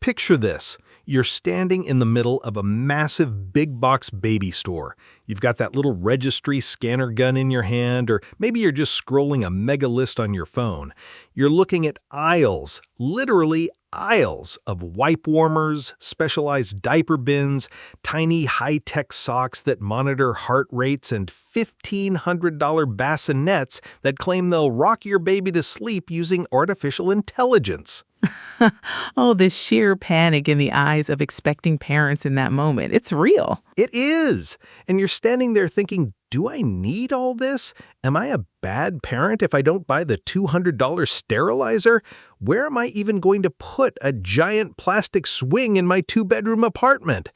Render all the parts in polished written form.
Picture this. You're standing in the middle of a massive big box baby store. You've got that little Registry scanner gun in your hand, or maybe you're just scrolling a mega list on your phone. You're looking at aisles, literally aisles of wipe warmers, specialized diaper bins, tiny high-tech socks that monitor heart rates, and $1,500 bassinets that claim they'll rock your baby to sleep using artificial intelligence. Oh, the sheer panic in the eyes of expecting parents in that moment. It's real. It is. And you're standing there thinking, do I need all this? Am I a bad parent if I don't buy the $200 sterilizer? Where am I even going to put a giant plastic swing in my two-bedroom apartment?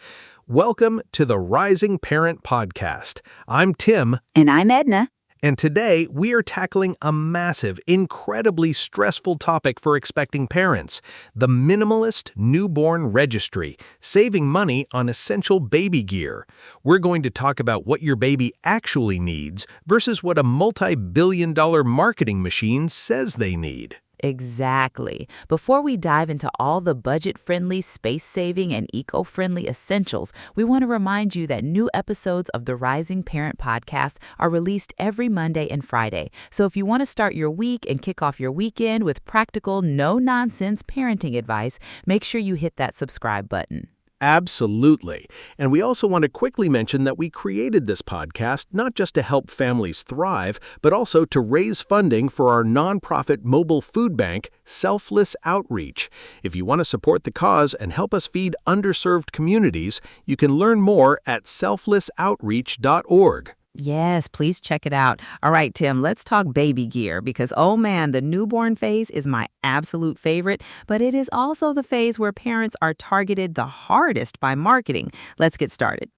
Welcome to the Rising Parent Podcast. I'm Tim. And I'm Edna. And today, we are tackling a massive, incredibly stressful topic for expecting parents, the Minimalist Newborn Registry, saving money on essential baby gear. We're going to talk about what your baby actually needs versus what a multi-billion-dollar marketing machine says they need. Exactly. Before we dive into all the budget-friendly, space-saving, and eco-friendly essentials, we want to remind you that new episodes of the Rising Parent Podcast are released every Monday and Friday. So if you want to start your week and kick off your weekend with practical, no-nonsense parenting advice, make sure you hit that subscribe button. Absolutely. And we also want to quickly mention that we created this podcast not just to help families thrive, but also to raise funding for our nonprofit mobile food bank, Selfless Outreach. If you want to support the cause and help us feed underserved communities, you can learn more at selflessoutreach.org. Yes, please check it out. All right, Tim, let's talk baby gear because, oh man, the newborn phase is my absolute favorite, but it is also the phase where parents are targeted the hardest by marketing. Let's get started.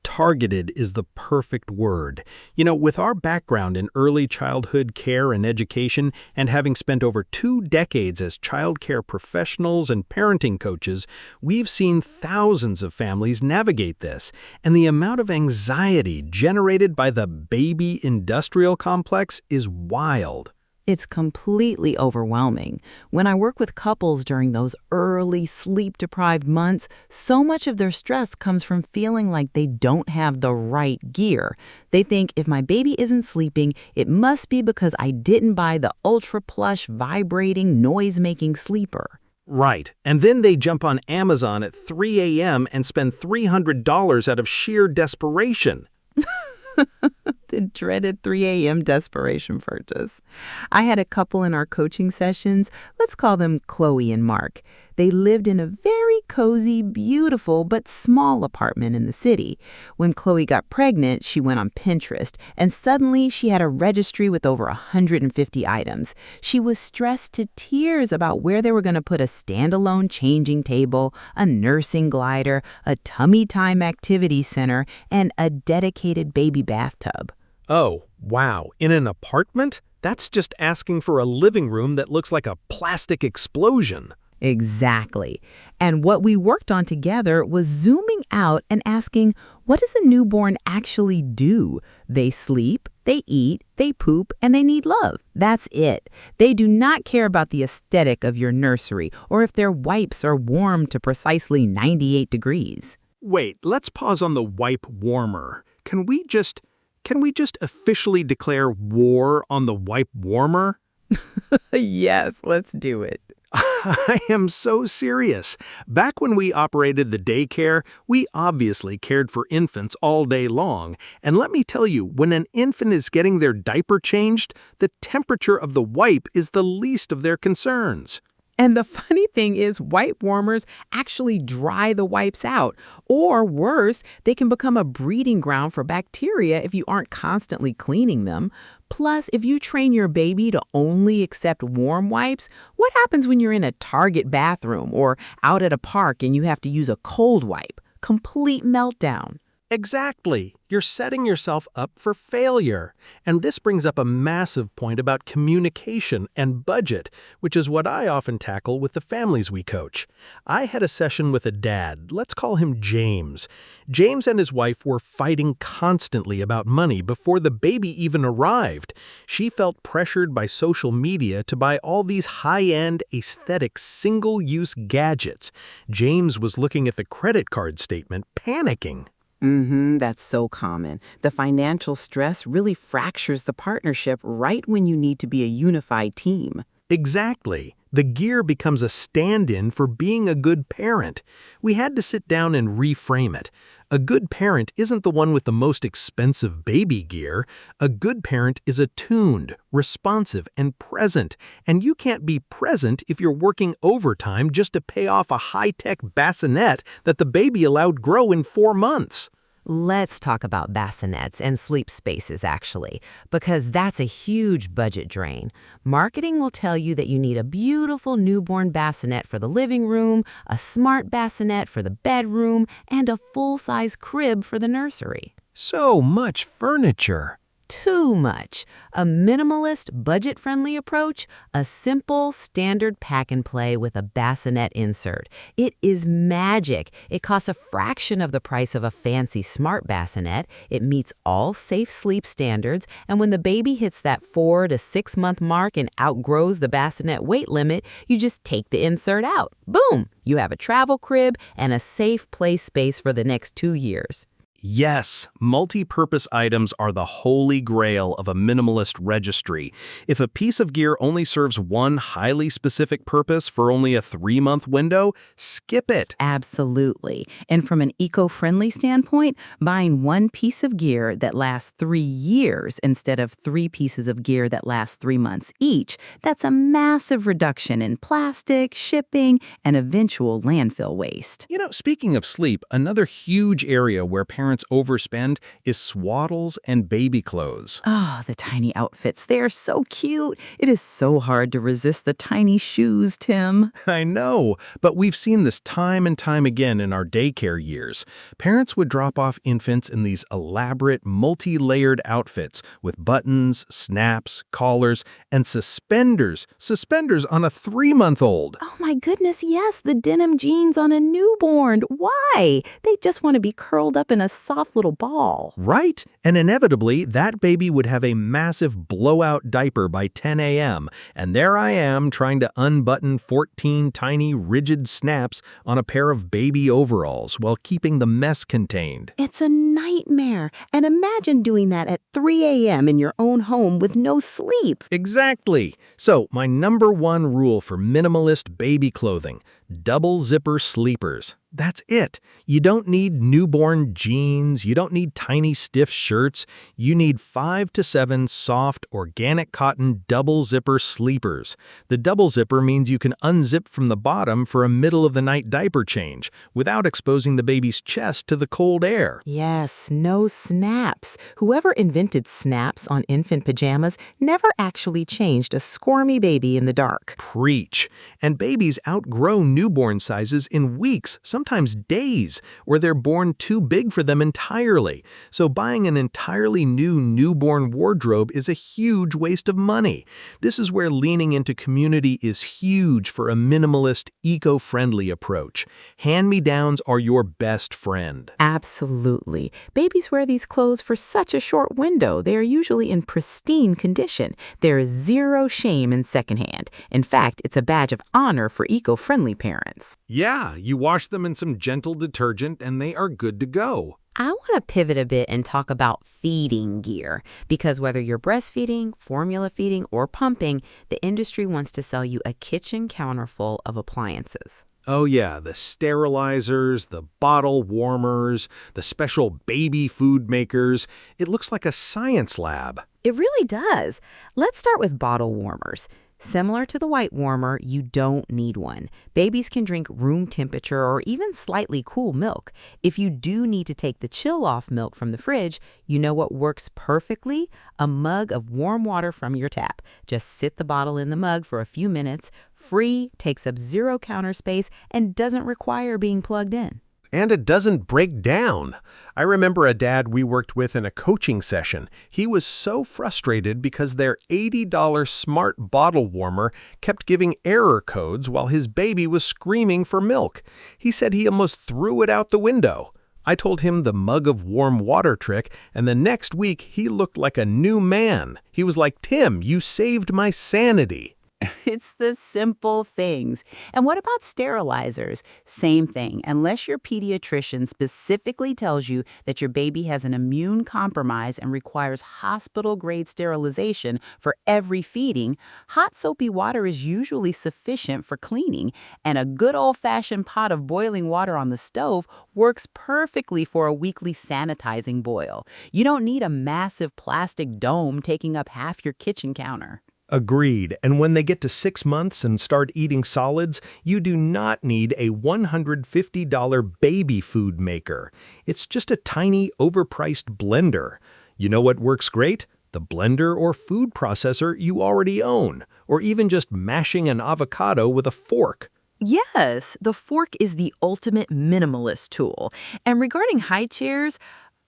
Targeted is the perfect word. You know, with our background in early childhood care and education, and having spent over 2 decades as child care professionals and parenting coaches, we've seen thousands of families navigate this, and the amount of anxiety generated by the baby industrial complex is wild. It's completely overwhelming. When I work with couples during those early sleep-deprived months, so much of their stress comes from feeling like they don't have the right gear. They think if my baby isn't sleeping, it must be because I didn't buy the ultra-plush, vibrating, noise-making sleeper. Right. And then they jump on Amazon at 3 a.m. and spend $300 out of sheer desperation. The dreaded 3 a.m. desperation purchase. I had a couple in our coaching sessions. Let's call them Chloe and Mark. They lived in a very cozy, beautiful, but small apartment in the city. When Chloe got pregnant, she went on Pinterest, and suddenly she had a registry with over 150 items. She was stressed to tears about where they were going to put a standalone changing table, a nursing glider, a tummy time activity center, and a dedicated baby bathtub. Oh, wow. In an apartment? That's just asking for a living room that looks like a plastic explosion. Exactly. And what we worked on together was zooming out and asking, what does a newborn actually do? They sleep, they eat, they poop, and they need love. That's it. They do not care about the aesthetic of your nursery or if their wipes are warm to precisely 98 degrees. Wait, let's pause on the wipe warmer. Can we just officially declare war on the wipe warmer? Yes, let's do it. I am so serious. Back when we operated the daycare, we obviously cared for infants all day long. And let me tell you, when an infant is getting their diaper changed, the temperature of the wipe is the least of their concerns. And the funny thing is, wipe warmers actually dry the wipes out. Or worse, they can become a breeding ground for bacteria if you aren't constantly cleaning them. Plus, if you train your baby to only accept warm wipes, what happens when you're in a Target bathroom or out at a park and you have to use a cold wipe? Complete meltdown. Exactly. You're setting yourself up for failure. And this brings up a massive point about communication and budget, which is what I often tackle with the families we coach. I had a session with a dad, let's call him James. James and his wife were fighting constantly about money before the baby even arrived. She felt pressured by social media to buy all these high-end, aesthetic, single-use gadgets. James was looking at the credit card statement, panicking. That's so common. The financial stress really fractures the partnership right when you need to be a unified team. Exactly. The gear becomes a stand-in for being a good parent. We had to sit down and reframe it. A good parent isn't the one with the most expensive baby gear. A good parent is attuned, responsive, and present. And you can't be present if you're working overtime just to pay off a high-tech bassinet that the baby allowed grow in 4 months. Let's talk about bassinets and sleep spaces, actually, because that's a huge budget drain. Marketing will tell you that you need a beautiful newborn bassinet for the living room, a smart bassinet for the bedroom, and a full-size crib for the nursery. So much furniture. Too much. A minimalist, budget-friendly approach, a simple, standard pack-and-play with a bassinet insert. It is magic. It costs a fraction of the price of a fancy smart bassinet. It meets all safe sleep standards, and when the baby hits that 4 to 6 month mark and outgrows the bassinet weight limit, you just take the insert out. Boom! You have a travel crib and a safe play space for the next 2 years. Yes, multi-purpose items are the holy grail of a minimalist registry. If a piece of gear only serves one highly specific purpose for only a 3-month window, skip it. Absolutely. And from an eco-friendly standpoint, buying one piece of gear that lasts 3 years instead of 3 pieces of gear that last 3 months each, that's a massive reduction in plastic, shipping, and eventual landfill waste. Speaking of sleep, another huge area where parents overspend is swaddles and baby clothes. Oh, the tiny outfits. They are so cute. It is so hard to resist the tiny shoes, Tim. I know, but we've seen this time and time again in our daycare years. Parents would drop off infants in these elaborate, multi-layered outfits with buttons, snaps, collars, and suspenders. Suspenders on a 3-month-old. Oh my goodness, yes, the denim jeans on a newborn. Why? They just want to be curled up in a soft little ball. Right? And inevitably, that baby would have a massive blowout diaper by 10 a.m. And there I am trying to unbutton 14 tiny, rigid snaps on a pair of baby overalls while keeping the mess contained. It's a nightmare. And imagine doing that at 3 a.m. in your own home with no sleep. Exactly. So, my number one rule for minimalist baby clothing: double zipper sleepers. That's it. You don't need newborn jeans. You don't need tiny stiff shirts. You need 5 to 7 soft, organic cotton double zipper sleepers. The double zipper means you can unzip from the bottom for a middle-of-the-night diaper change without exposing the baby's chest to the cold air. Yes, no snaps. Whoever invented snaps on infant pajamas never actually changed a squirmy baby in the dark. Preach. And babies outgrow newborn sizes in weeks, sometimes days, or they're born too big for them entirely. So buying an entirely new newborn wardrobe is a huge waste of money. This is where leaning into community is huge for a minimalist, eco-friendly approach. Hand-me-downs are your best friend. Absolutely. Babies wear these clothes for such a short window. They are usually in pristine condition. There is zero shame in secondhand. In fact, it's a badge of honor for eco-friendly parents. Yeah, you wash them in some gentle detergent and they are good to go. I want to pivot a bit and talk about feeding gear, because whether you're breastfeeding, formula feeding, or pumping, the industry wants to sell you a kitchen counter full of appliances. Oh yeah, the sterilizers, the bottle warmers, the special baby food makers. It looks like a science lab. It really does. Let's start with bottle warmers. Similar to the white warmer, you don't need one. Babies can drink room temperature or even slightly cool milk. If you do need to take the chill off milk from the fridge, you know what works perfectly? A mug of warm water from your tap. Just sit the bottle in the mug for a few minutes. Free, takes up zero counter space, and doesn't require being plugged in. And it doesn't break down. I remember a dad we worked with in a coaching session. He was so frustrated because their $80 smart bottle warmer kept giving error codes while his baby was screaming for milk. He said he almost threw it out the window. I told him the mug of warm water trick, and the next week he looked like a new man. He was like, "Tim, you saved my sanity." It's the simple things. And what about sterilizers? Same thing. Unless your pediatrician specifically tells you that your baby has an immune compromise and requires hospital-grade sterilization for every feeding, hot soapy water is usually sufficient for cleaning, and a good old-fashioned pot of boiling water on the stove works perfectly for a weekly sanitizing boil. You don't need a massive plastic dome taking up half your kitchen counter. Agreed. And when they get to 6 months and start eating solids, you do not need a $150 baby food maker. It's just a tiny, overpriced blender. You know what works great? The blender or food processor you already own, or even just mashing an avocado with a fork. Yes, the fork is the ultimate minimalist tool. And regarding high chairs,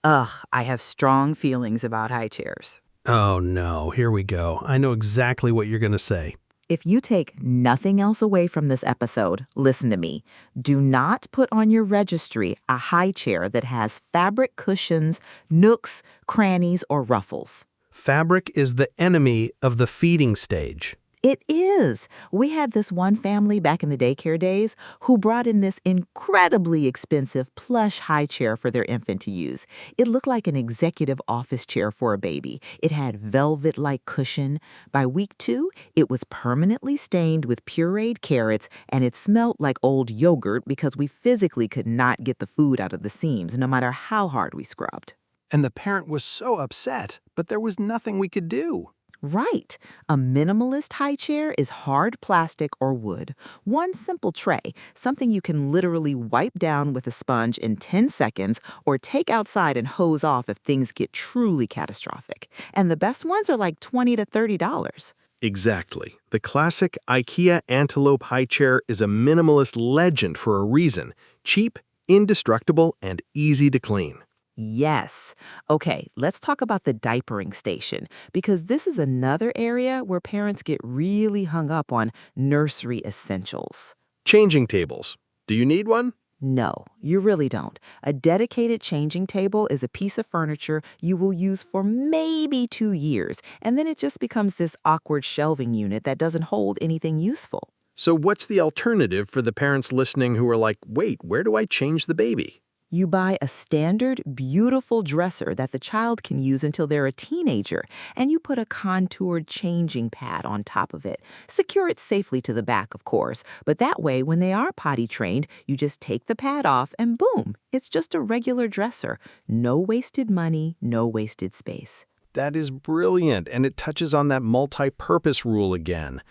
I have strong feelings about high chairs. Oh no, here we go. I know exactly what you're going to say. If you take nothing else away from this episode, listen to me. Do not put on your registry a high chair that has fabric cushions, nooks, crannies, or ruffles. Fabric is the enemy of the feeding stage. It is. We had this one family back in the daycare days who brought in this incredibly expensive plush high chair for their infant to use. It looked like an executive office chair for a baby. It had velvet-like cushion. By week 2, it was permanently stained with pureed carrots, and it smelled like old yogurt because we physically could not get the food out of the seams, no matter how hard we scrubbed. And the parent was so upset, but there was nothing we could do. Right. A minimalist high chair is hard plastic or wood. One simple tray, something you can literally wipe down with a sponge in 10 seconds or take outside and hose off if things get truly catastrophic. And the best ones are like $20 to $30. Exactly. The classic IKEA Antelope high chair is a minimalist legend for a reason. Cheap, indestructible, and easy to clean. Yes. Okay, let's talk about the diapering station, because this is another area where parents get really hung up on nursery essentials. Changing tables. Do you need one? No, you really don't. A dedicated changing table is a piece of furniture you will use for maybe 2 years, and then it just becomes this awkward shelving unit that doesn't hold anything useful. So what's the alternative for the parents listening who are like, wait, where do I change the baby? You buy a standard, beautiful dresser that the child can use until they're a teenager, and you put a contoured changing pad on top of it. Secure it safely to the back, of course, but that way, when they are potty trained, you just take the pad off and boom, it's just a regular dresser. No wasted money, no wasted space. That is brilliant, and it touches on that multi-purpose rule again.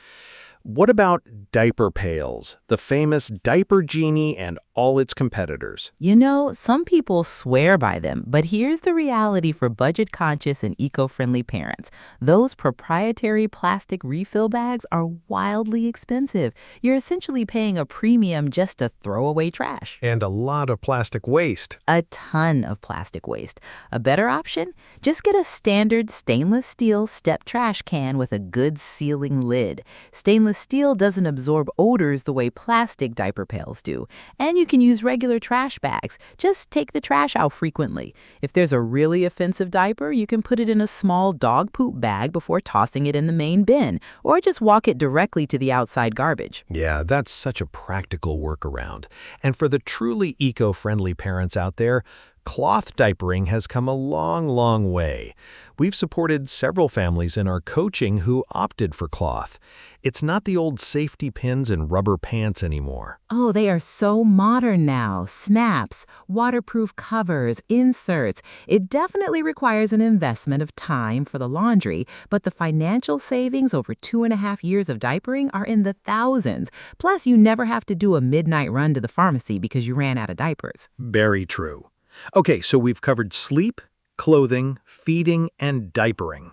What about diaper pails, the famous diaper genie and all its competitors? You know, some people swear by them, but here's the reality for budget-conscious and eco-friendly parents. Those proprietary plastic refill bags are wildly expensive. You're essentially paying a premium just to throw away trash. And a lot of plastic waste. A ton of plastic waste. A better option? Just get a standard stainless steel step trash can with a good sealing lid. Stainless steel doesn't absorb odors the way plastic diaper pails do. And you can use regular trash bags. Just take the trash out frequently. If there's a really offensive diaper, you can put it in a small dog poop bag before tossing it in the main bin, or just walk it directly to the outside garbage. Yeah, that's such a practical workaround. And for the truly eco-friendly parents out there, cloth diapering has come a long, long way. We've supported several families in our coaching who opted for cloth. It's not the old safety pins and rubber pants anymore. Oh, they are so modern now. Snaps, waterproof covers, inserts. It definitely requires an investment of time for the laundry, but the financial savings over 2.5 years of diapering are in the thousands. Plus, you never have to do a midnight run to the pharmacy because you ran out of diapers. Very true. Okay, so we've covered sleep, clothing, feeding, and diapering.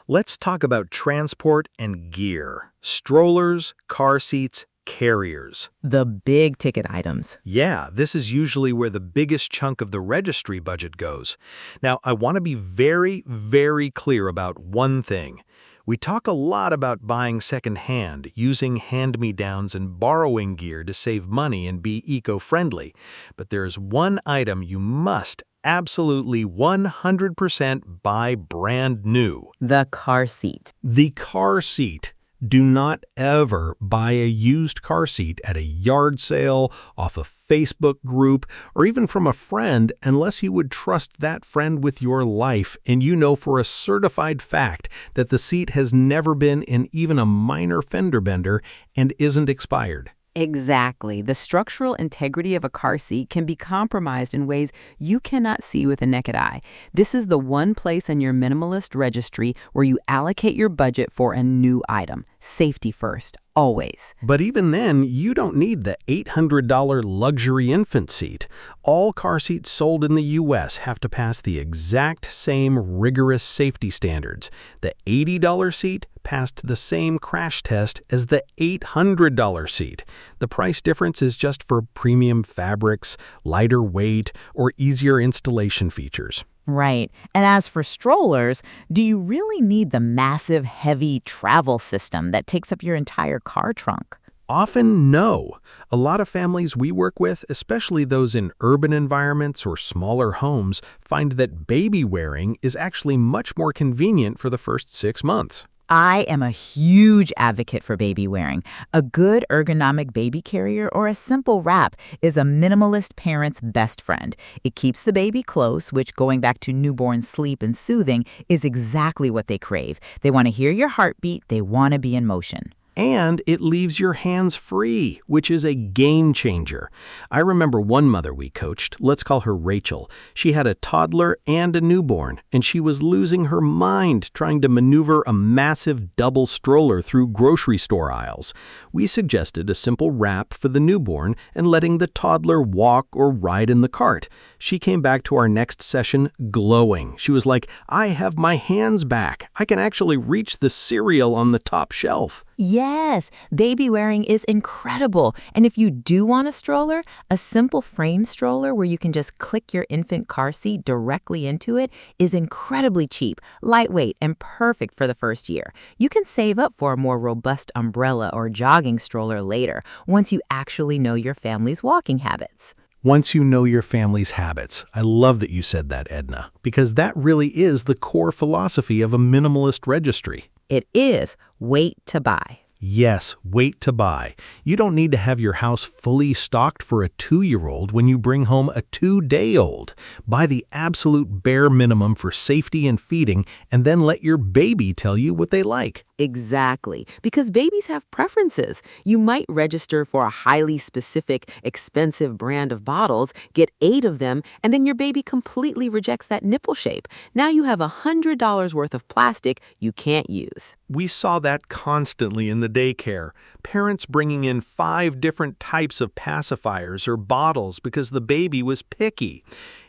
Let's talk about transport and gear. Strollers, car seats, Carriers. The big ticket items. Yeah, this is usually where the biggest chunk of the registry budget goes. Now, I want to be very, very clear about one thing. We talk a lot about buying secondhand, using hand-me-downs and borrowing gear to save money and be eco-friendly. But there's one item you must absolutely 100% buy brand new. The car seat. The car seat. Do not ever buy a used car seat at a yard sale, off a Facebook group, or even from a friend unless you would trust that friend with your life and you know for a certified fact that the seat has never been in even a minor fender bender and isn't expired. Exactly. The structural integrity of a car seat can be compromised in ways you cannot see with the naked eye. This is the one place in your minimalist registry where you allocate your budget for a new item. Safety first, always. But even then, you don't need the $800 luxury infant seat. All car seats sold in the U.S. have to pass the exact same rigorous safety standards. The $80 seat passed the same crash test as the $800 seat. The price difference is just for premium fabrics, lighter weight, or easier installation features. Right. And as for strollers, do you really need the massive, heavy travel system that takes up your entire car trunk? Often, no. A lot of families we work with, especially those in urban environments or smaller homes, find that baby wearing is actually much more convenient for the first 6 months. I am a huge advocate for baby wearing. A good ergonomic baby carrier or a simple wrap is a minimalist parent's best friend. It keeps the baby close, which, going back to newborn sleep and soothing, is exactly what they crave. They want to hear your heartbeat. They want to be in motion. And it leaves your hands free, which is a game changer. I remember one mother we coached, let's call her Rachel. She had a toddler and a newborn, and she was losing her mind trying to maneuver a massive double stroller through grocery store aisles. We suggested a simple wrap for the newborn and letting the toddler walk or ride in the cart. She came back to our next session glowing. She was like, "I have my hands back. I can actually reach the cereal on the top shelf." Yes, baby wearing is incredible. And if you do want a stroller, a simple frame stroller where you can just click your infant car seat directly into it is incredibly cheap, lightweight, and perfect for the first year. You can save up for a more robust umbrella or jogging stroller later, once you actually know your family's walking habits. Once you know your family's habits. I love that you said that, Edna, because that really is the core philosophy of a minimalist registry. It is wait to buy. Yes, wait to buy. You don't need to have your house fully stocked for a 2-year-old when you bring home a 2-day-old. Buy the absolute bare minimum for safety and feeding, and then let your baby tell you what they like. Exactly, because babies have preferences. You might register for a highly specific, expensive brand of bottles, get 8 of them, and then your baby completely rejects that nipple shape. Now you have $100 worth of plastic you can't use. We saw that constantly in the daycare. Parents bringing in 5 different types of pacifiers or bottles because the baby was picky.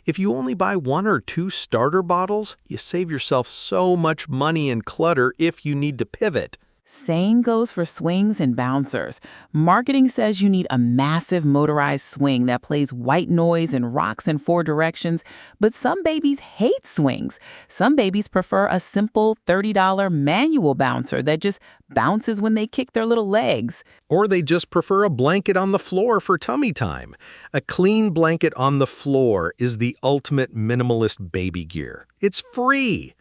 If you only buy 1 or 2 starter bottles, you save yourself so much money and clutter if you need to pivot. Same goes for swings and bouncers. Marketing says you need a massive motorized swing that plays white noise and rocks in 4 directions, but some babies hate swings. Some babies prefer a simple $30 manual bouncer that just bounces when they kick their little legs. Or they just prefer a blanket on the floor for tummy time. A clean blanket on the floor is the ultimate minimalist baby gear. It's free.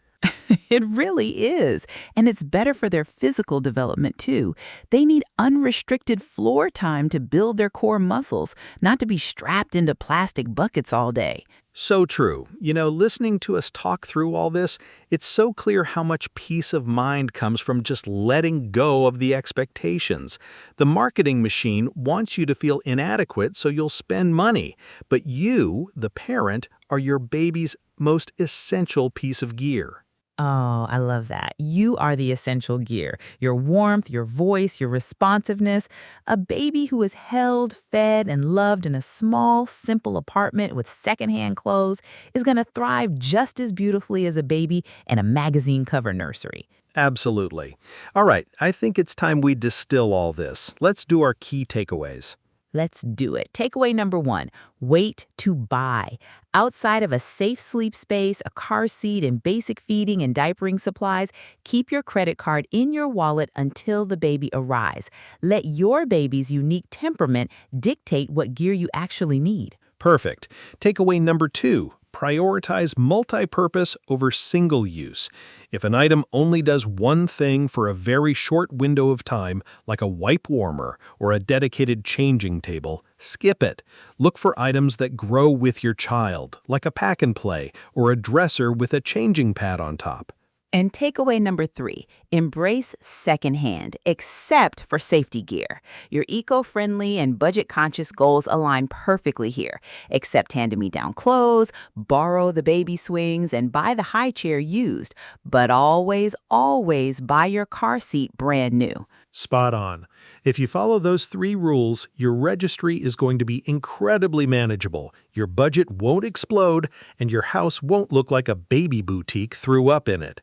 It really is. And it's better for their physical development, too. They need unrestricted floor time to build their core muscles, not to be strapped into plastic buckets all day. So true. You know, listening to us talk through all this, it's so clear how much peace of mind comes from just letting go of the expectations. The marketing machine wants you to feel inadequate so you'll spend money. But you, the parent, are your baby's most essential piece of gear. Oh, I love that. You are the essential gear. Your warmth, your voice, your responsiveness. A baby who is held, fed, and loved in a small, simple apartment with secondhand clothes is going to thrive just as beautifully as a baby in a magazine cover nursery. Absolutely. All right, I think it's time we distill all this. Let's do our key takeaways. Let's do it. Takeaway number 1, wait to buy. Outside of a safe sleep space, a car seat, and basic feeding and diapering supplies, keep your credit card in your wallet until the baby arrives. Let your baby's unique temperament dictate what gear you actually need. Perfect. Takeaway number 2, prioritize multi-purpose over single use. If an item only does one thing for a very short window of time, like a wipe warmer or a dedicated changing table, skip it. Look for items that grow with your child, like a pack and play or a dresser with a changing pad on top. And takeaway number 3, embrace secondhand, except for safety gear. Your eco-friendly and budget-conscious goals align perfectly here. Accept hand-me-down clothes, borrow the baby swings, and buy the high chair used. But always, always buy your car seat brand new. Spot on. If you follow those 3 rules, your registry is going to be incredibly manageable, your budget won't explode, and your house won't look like a baby boutique threw up in it.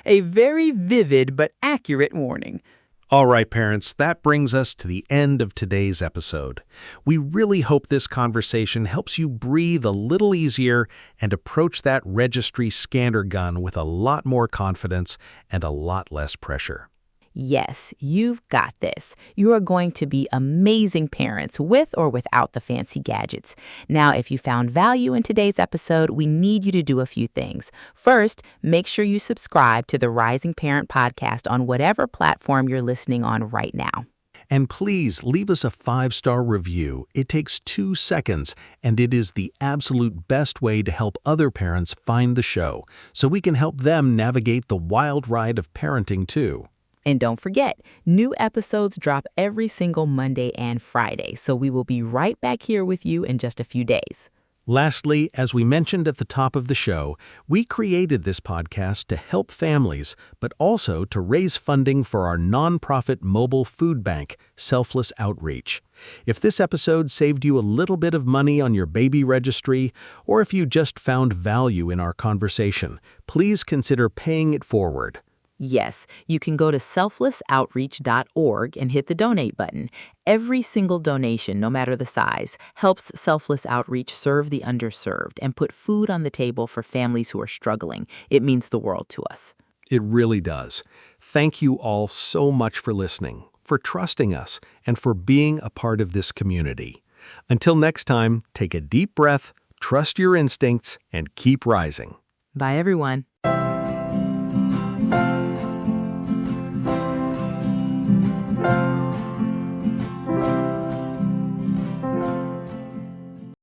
A very vivid but accurate warning. All right, parents, that brings us to the end of today's episode. We really hope this conversation helps you breathe a little easier and approach that registry scanner gun with a lot more confidence and a lot less pressure. Yes, you've got this. You are going to be amazing parents with or without the fancy gadgets. Now, if you found value in today's episode, we need you to do a few things. First, make sure you subscribe to the Rising Parent Podcast on whatever platform you're listening on right now. And please leave us a 5-star review. It takes 2 seconds, and it is the absolute best way to help other parents find the show, so we can help them navigate the wild ride of parenting too. And don't forget, new episodes drop every single Monday and Friday, so we will be right back here with you in just a few days. Lastly, as we mentioned at the top of the show, we created this podcast to help families, but also to raise funding for our nonprofit mobile food bank, Selfless Outreach. If this episode saved you a little bit of money on your baby registry, or if you just found value in our conversation, please consider paying it forward. Yes, you can go to selflessoutreach.org and hit the donate button. Every single donation, no matter the size, helps Selfless Outreach serve the underserved and put food on the table for families who are struggling. It means the world to us. It really does. Thank you all so much for listening, for trusting us, and for being a part of this community. Until next time, take a deep breath, trust your instincts, and keep rising. Bye, everyone.